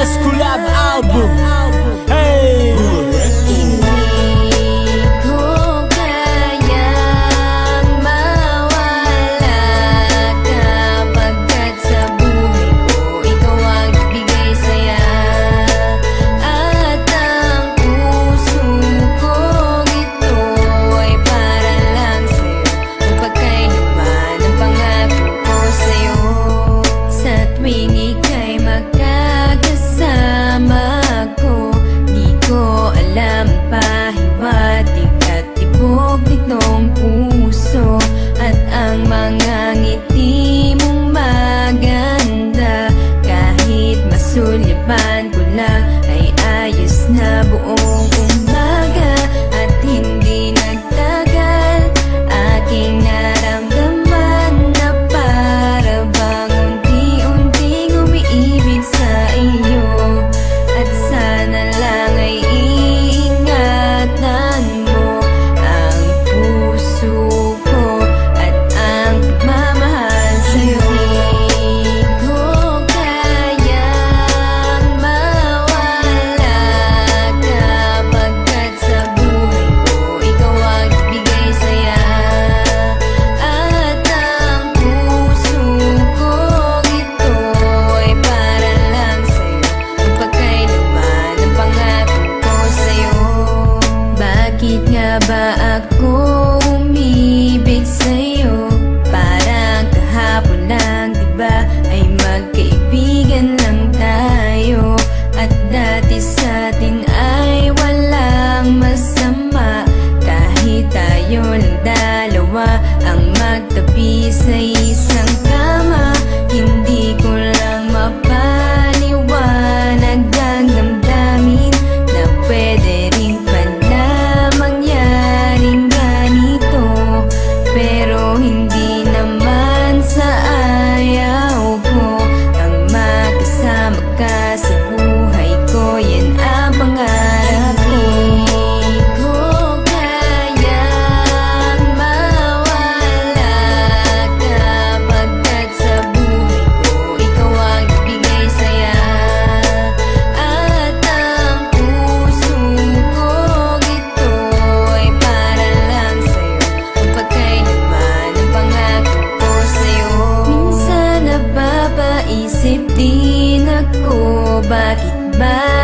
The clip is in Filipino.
Fearless collab album. Hey! Sulipan ko lang ay ayos na buong umaga at hindi nagtagal. Aking naramdaman na para bang unti-unting umiibig sa iyo. At sana lang ay iingatan mo ang puso ko at ang pagmamahal sa'yo. Bakit nga ba ako umibig sa'yo? Parang kahapon lang, diba? Ay magkaibigan lang tayo. At dati sa'tin ay walang masama, kahit tayo lang dalawa ang magtabi sa isang kama. Hindi ko lang mapaliwanag ang damdamin na pwede rin pero hindi naman sa ayaw ko ang makasama ka sa buhay ko. Yan ang pangarap ko. Hindi ko kayang mawala kapagkat sa buhay ko ikaw ang ibigay saya. At ang puso ko ito ay para lang sa'yo. Napapaisip din ako, bakit ba